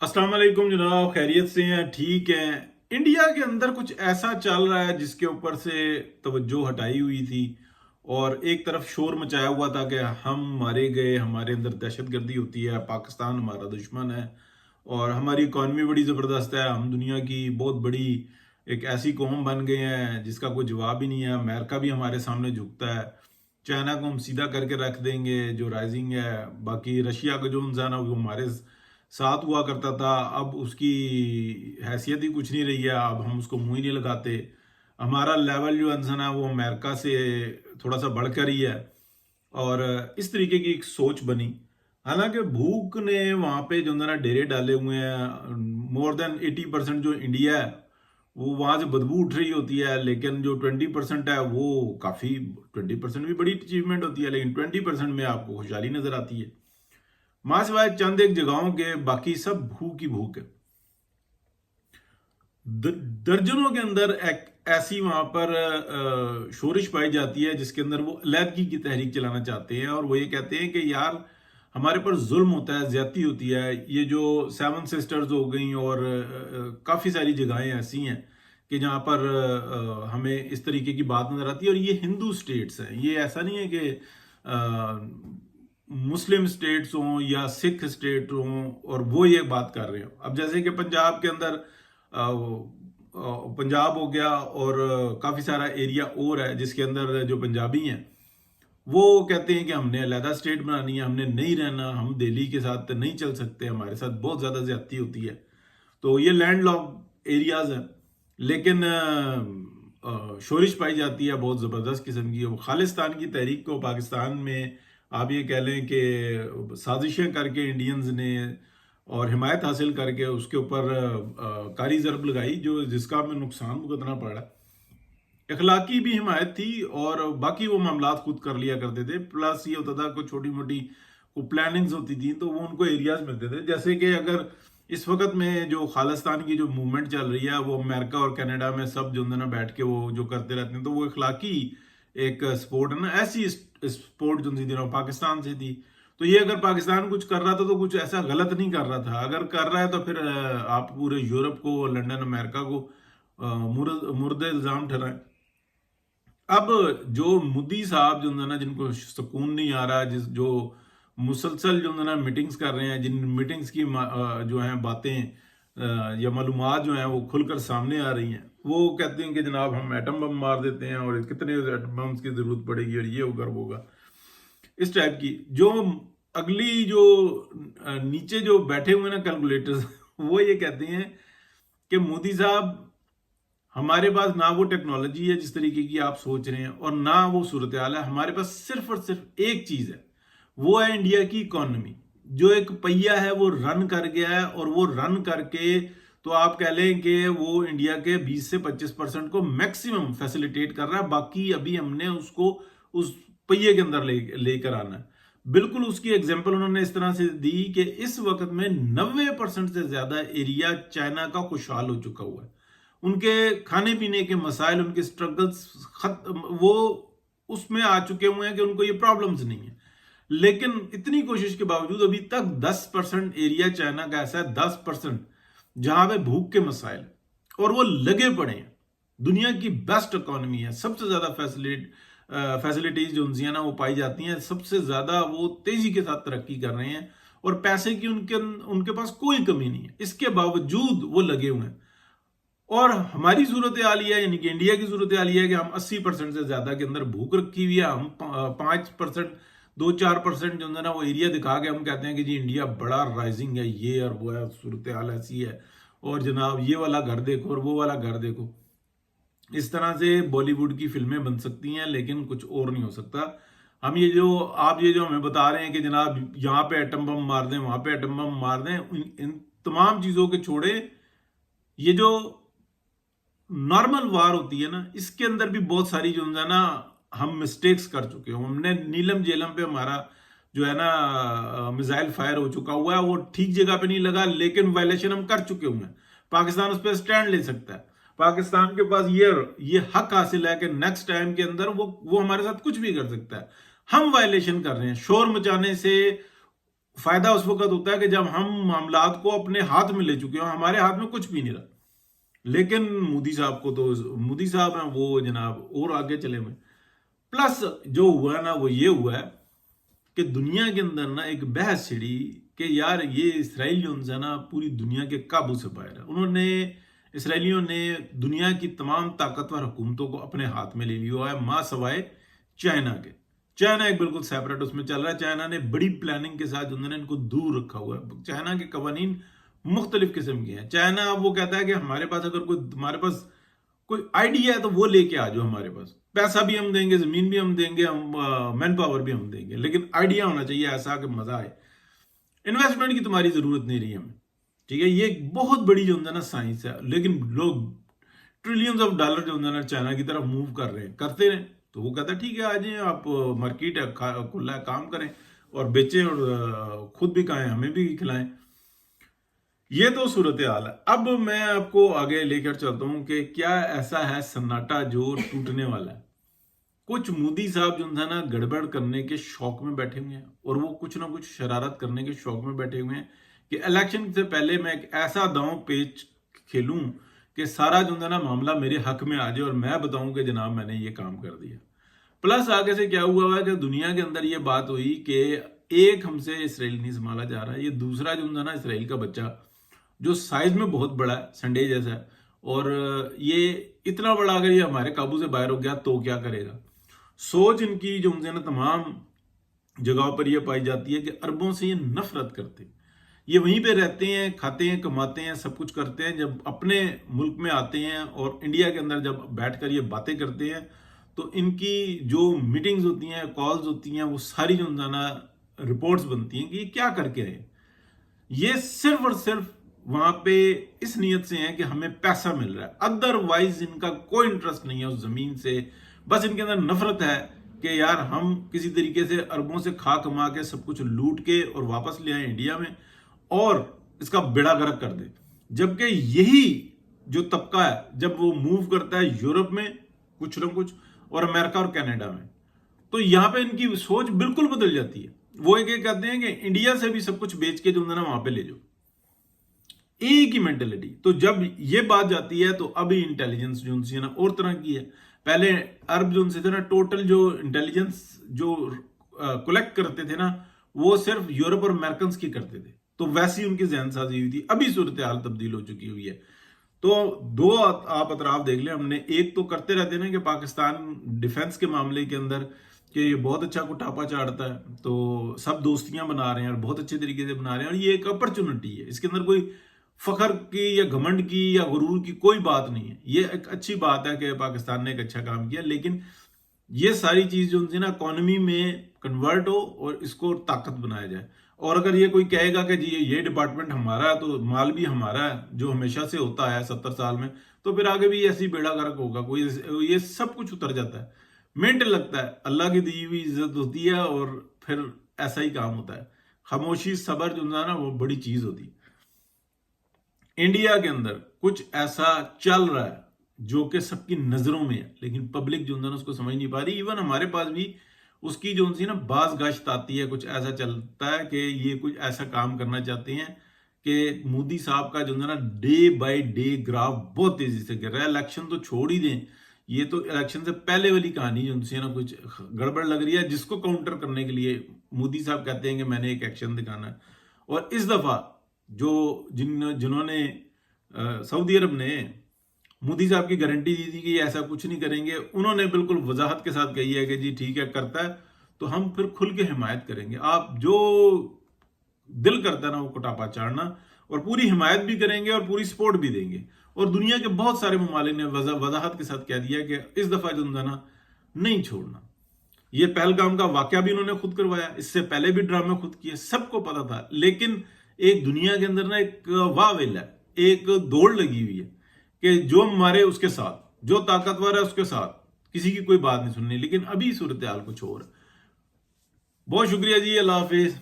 अस्सलाम वालेकुम जनाब, खैरियत से हैं? ठीक हैं। इंडिया के अंदर कुछ ऐसा चल रहा है जिसके ऊपर से तवज्जो हटाई हुई थी और एक तरफ शोर मचाया हुआ था कि हम मारे गए, हमारे अंदर दहशतगर्दी होती है, पाकिस्तान हमारा दुश्मन है और हमारी इकॉनमी बड़ी ज़बरदस्त है, हम दुनिया की बहुत बड़ी एक ऐसी कौम बन गए हैं जिसका कोई जवाब ही नहीं है। अमेरिका भी हमारे सामने झुकता है, चाइना को हम सीधा करके रख देंगे जो राइजिंग है। बाकी रशिया का जो इंसान है वो हमारे साथ हुआ करता था, अब उसकी हैसियत ही कुछ नहीं रही है, अब हम उसको मुंह ही नहीं लगाते। हमारा लेवल जो इंसान है वो अमेरिका से थोड़ा सा बढ़कर ही है और इस तरीके की एक सोच बनी। हालांकि भूख ने वहाँ पे जो है ना डेरे डाले हुए हैं। मोर देन 80% जो इंडिया है वो वहाँ से बदबू उठ रही होती है, लेकिन जो 20% है वो काफ़ी, 20% भी बड़ी अचीवमेंट होती है, लेकिन 20% में आपको खुशहाली नजर आती है। मां सिवाय चंद एक जगहों के बाकी सब भूख ही भूख है। दर्जनों के अंदर एक ऐसी वहां पर शोरिश पाई जाती है जिसके अंदर वो अलहदगी की तहरीक चलाना चाहते हैं और वो ये कहते हैं कि यार हमारे पर जुल्म होता है, ज्यादती होती है। ये जो सेवन सिस्टर्स हो गई और काफी सारी जगहें ऐसी हैं कि जहाँ पर हमें इस तरीके की बात नजर आती है। और ये हिंदू स्टेट्स हैं, ये ऐसा नहीं है कि मुस्लिम स्टेट्स हों या सिख स्टेट हों और वो ये बात कर रहे हो। अब जैसे कि पंजाब के अंदर पंजाब हो गया और काफ़ी सारा एरिया और है जिसके अंदर जो पंजाबी हैं वो कहते हैं कि हमने अलहदा स्टेट बनानी है, हमने नहीं रहना, हम दिल्ली के साथ नहीं चल सकते, हमारे साथ बहुत ज़्यादा ज्यादती होती है। तो ये लैंड लॉक एरियाज हैं, लेकिन शोरिश पाई जाती है बहुत ज़बरदस्त किस्म की। खालिस्तान की तहरीक को पाकिस्तान में आप ये कह लें कि साजिशें करके इंडियंस ने और हिमायत हासिल करके उसके ऊपर कारी ज़रब लगाई, जो जिसका हमें नुकसान भुगतना पड़ा। इखलाकी भी हिमायत थी और बाकी वो मामला खुद कर लिया करते थे। प्लस ये होता था कुछ छोटी मोटी को प्लानिंग्स होती थी तो वो उनको एरियाज मिलते थे। जैसे कि अगर इस वक्त में जो खालिस्तान की जो मूवमेंट चल रही है वो अमेरिका और कनाडा में सब जो है ना बैठ के वो जो करते रहते हैं, तो वो इखलाकी एक स्पोर्ट है ना। ऐसी स्पोर्ट जो थी पाकिस्तान से थी, तो ये अगर पाकिस्तान कुछ कर रहा था तो कुछ ऐसा गलत नहीं कर रहा था। अगर कर रहा है तो फिर आप पूरे यूरोप को, लंदन, अमेरिका को मुर्दे इल्जाम ठहराएं। अब जो मोदी साहब जो है ना, जिनको सुकून नहीं आ रहा, जिस जो मुसलसल जो है ना मीटिंग्स कर रहे हैं, जिन मीटिंग्स की जो है बातें या मालूमात जो हैं वो खुलकर सामने आ रही हैं, वो कहते हैं कि जनाब हम एटम बम मार देते हैं और कितने एटम बम्स की जरूरत पड़ेगी और ये होगा वो होगा। इस टाइप की जो अगली जो नीचे जो बैठे हुए ना कैलकुलेटर्स वो ये कहते हैं कि मोदी साहब हमारे पास ना वो टेक्नोलॉजी है जिस तरीके की आप सोच रहे हैं और ना वो सूरत हाल है। हमारे पास सिर्फ और सिर्फ एक चीज है, वो है इंडिया की इकोनॉमी। जो एक पहिया है वो रन कर गया है और वो रन करके तो आप कह लें कि वो इंडिया के 20 से 25% को मैक्सिमम फैसिलिटेट कर रहा है। बाकी अभी हमने उसको उस पहिए के अंदर लेकर आना है। बिल्कुल उसकी एग्जाम्पल उन्होंने इस तरह से दी कि इस वक्त में 90% से ज्यादा एरिया चाइना का खुशहाल हो चुका हुआ है। उनके खाने पीने के मसाइल, उनके स्ट्रगल्स वो उसमें आ चुके हुए हैं कि उनको ये प्रॉब्लम्स नहीं है। लेकिन इतनी कोशिश के बावजूद अभी तक 10% एरिया चाइना का ऐसा है, 10% जहां पे भूख के मसाइल और वो लगे पड़े हैं। दुनिया की बेस्ट इकोनॉमी है, सबसे ज्यादा फैसिलिटीज जो उनसे ना वो पाई जाती हैं, सबसे ज्यादा वो तेजी के साथ तरक्की कर रहे हैं और पैसे की उनके उनके पास कोई कमी नहीं है। इसके बावजूद वो लगे हुए हैं। और हमारी सूरत हाल यह है, यानी कि इंडिया की सूरत हाल यह है कि हम 80% से ज्यादा के अंदर भूख रखी हुई है। हम 5%, 2-4% जो है ना वो एरिया दिखा के हम कहते हैं कि जी इंडिया बड़ा राइजिंग है, ये और वो है, सूरत हाल ऐसी है और जनाब ये वाला घर देखो और वो वाला घर देखो। इस तरह से बॉलीवुड की फिल्में बन सकती हैं लेकिन कुछ और नहीं हो सकता। हम ये जो आप ये जो हमें बता रहे हैं कि जनाब यहाँ पे एटम बम मार दें, वहां पे एटम बम मार दें, इन तमाम चीजों के छोड़े ये जो नॉर्मल वार होती है ना, इसके अंदर भी बहुत सारी जो है ना हम मिस्टेक्स कर चुके हैं। हमने नीलम जेलम पे हमारा जो है ना मिसाइल फायर हो चुका हुआ है, वो ठीक जगह पे नहीं लगा लेकिन वायलेशन हम कर चुके हुए हैं। पाकिस्तान उस पर स्टैंड ले सकता है। पाकिस्तान के पास ये हक हासिल है कि नेक्स्ट टाइम के अंदर वो हमारे साथ कुछ भी कर सकता है। हम वायलेशन कर रहे हैं शोर मचाने से। फायदा उस वक्त होता है कि जब हम मामलात को अपने हाथ में ले चुके हो, हमारे हाथ में कुछ भी नहीं रहा। लेकिन मोदी साहब को तो, मोदी साहब हैं वो जनाब और आगे चले हुए। प्लस जो हुआ है ना वो ये हुआ है कि दुनिया के अंदर ना एक बहस छिड़ी कि यार ये इसराइल जो है ना पूरी दुनिया के काबू से बाहर है। उन्होंने, इसराइलियों ने दुनिया की तमाम ताकतवर हुकूमतों को अपने हाथ में ले लिया है, मां सवाए चाइना के। चाइना एक बिल्कुल सेपरेट उसमें चल रहा है। चाइना ने बड़ी प्लानिंग के साथ उन्होंने इनको दूर रखा हुआ है। चाइना के कवानीन मुख्तलिफ किस्म के हैं। चाइना अब वो कहता है कि हमारे पास अगर कोई, हमारे पास कोई आइडिया है तो वो लेके आ जाओ हमारे पास, पैसा भी हम देंगे, जमीन भी हम देंगे, हम मैन पावर भी हम देंगे, लेकिन आइडिया होना चाहिए ऐसा कि मजा आए। इन्वेस्टमेंट की तुम्हारी जरूरत नहीं रही हमें, ठीक है। ये एक बहुत बड़ी जो है ना साइंस है, लेकिन लोग ट्रिलियंस ऑफ डॉलर जो है ना चाइना की तरफ मूव कर रहे हैं, करते रहे। तो वो कहता है ठीक है आ जाए आप, मार्केट है, खुला है, काम करें और बेचें और खुद भी खाएं, हमें भी खिलाएं। ये तो सूरत हाल है। अब मैं आपको आगे लेकर चलता हूं कि क्या ऐसा है सन्नाटा जो टूटने वाला है। कुछ मोदी साहब जो है ना गड़बड़ करने के शौक में बैठे हुए हैं, और वो कुछ ना कुछ शरारत करने के शौक में बैठे हुए हैं कि इलेक्शन से पहले मैं एक ऐसा दांव पेच खेलूं कि सारा जो है ना मामला मेरे हक में आ जाए और मैं बताऊं कि जनाब मैंने ये काम कर दिया। प्लस आगे से क्या हुआ है कि दुनिया के अंदर ये बात हुई कि एक हमसे इसराइल नहीं संभाला जा रहा है, ये दूसरा जो है ना इसराइल का बच्चा जो साइज में बहुत बड़ा है, संडे जैसा है, और ये इतना बड़ा अगर ये हमारे काबू से बाहर हो गया तो क्या करेगा। सोच इनकी जो है ना तमाम जगहों पर यह पाई जाती है कि अरबों से ये नफरत करते हैं। ये वहीं पे रहते हैं, खाते हैं, कमाते हैं, सब कुछ करते हैं। जब अपने मुल्क में आते हैं और इंडिया के अंदर जब बैठकर ये बातें करते हैं तो इनकी जो मीटिंग्स होती हैं, कॉल्स होती हैं, वो सारी जो है ना रिपोर्ट्स बनती हैं कि ये क्या करके आए। ये सिर्फ और सिर्फ वहां पे इस नियत से है कि हमें पैसा मिल रहा है, अदरवाइज इनका कोई इंटरेस्ट नहीं है उस जमीन से। बस इनके अंदर नफरत है कि यार हम किसी तरीके से अरबों से खा कमा के सब कुछ लूट के और वापस ले आए इंडिया में और इसका बेड़ा गर्क कर दे। जबकि यही जो तबका है जब वो मूव करता है यूरोप में कुछ ना कुछ और अमेरिका और कनाडा में, तो यहां पे इनकी सोच बिल्कुल बदल जाती है। वो एक कहते हैं कि इंडिया से भी सब कुछ बेच के जो है ना वहां पे ले जाओ, एक ही मेंटेलिटी। तो जब ये बात जाती है तो अभी इंटेलिजेंस जो है ना और तरह की है। पहले अरब जो थे ना टोटल जो इंटेलिजेंस जो कलेक्ट करते थे ना वो सिर्फ यूरोप और अमेरिकन की करते थे, तो वैसी उनकी जहन साजी हुई थी। अभी सूरत हाल तब्दील हो चुकी हुई है। तो दो आप अतराफ देख लें हमने, एक तो करते रहते ना कि पाकिस्तान डिफेंस के मामले के अंदर कि ये बहुत अच्छा कुटापा चाड़ता है, तो सब दोस्तियां बना रहे हैं और बहुत अच्छे तरीके से बना रहे हैं, और ये एक अपॉर्चुनिटी है। इसके अंदर कोई फखर की या घमंड की या गुरूर की कोई बात नहीं है। ये एक अच्छी बात है कि पाकिस्तान ने एक अच्छा काम किया, लेकिन ये सारी चीज जो है ना इकोनॉमी में कन्वर्ट हो और इसको ताकत बनाया जाए। और अगर ये कोई कहेगा कि जी ये डिपार्टमेंट हमारा है तो माल भी हमारा है जो हमेशा से होता है 70 साल में, तो फिर आगे भी ऐसी बेड़ा गर्क होगा। कोई ये सब कुछ उतर जाता है, मिनट लगता है, अल्लाह की दी हुई इज्जत होती है और फिर ऐसा ही काम होता है। खामोशी सबर जो है ना वो बड़ी चीज होती है। इंडिया के अंदर कुछ ऐसा चल रहा है जो कि सबकी नजरों में है, लेकिन पब्लिक जो है ना उसको समझ नहीं पा रही। इवन हमारे पास भी उसकी जो है ना बाज गश्त आती है, कुछ ऐसा चलता है कि ये कुछ ऐसा काम करना चाहते हैं कि मोदी साहब का जो है ना डे बाय डे ग्राफ बहुत तेजी से गिर रहा है। इलेक्शन तो छोड़ ही दें, ये तो इलेक्शन से पहले वाली कहानी जो है ना कुछ गड़बड़ लग रही है, जिसको काउंटर करने के लिए मोदी साहब कहते हैं कि मैंने एक एक्शन दिखाना है। और इस दफा जो जिन्होंने सऊदी अरब ने मोदी साहब की गारंटी दी थी कि ऐसा कुछ नहीं करेंगे, उन्होंने बिल्कुल वजाहत के साथ कही है कि जी ठीक है करता है तो हम फिर खुल के हिमायत करेंगे। आप जो दिल करता है ना वो कुटापा चाड़ना, और पूरी हिमायत भी करेंगे और पूरी सपोर्ट भी देंगे। और दुनिया के बहुत सारे ममालिक ने वजाहत के साथ कह दिया कि इस दफा जो है ना नहीं छोड़ना। ये पहलगाम का वाकया भी उन्होंने खुद करवाया, इससे पहले भी ड्रामे खुद किए, सबको पता था। लेकिन एक दुनिया के अंदर ना एक वावेल है, एक दौड़ लगी हुई है कि जो मारे उसके साथ, जो ताकतवर है उसके साथ, किसी की कोई बात नहीं सुननी। लेकिन अभी सूरत हाल कुछ और है। बहुत शुक्रिया जी, अल्लाह हाफिज।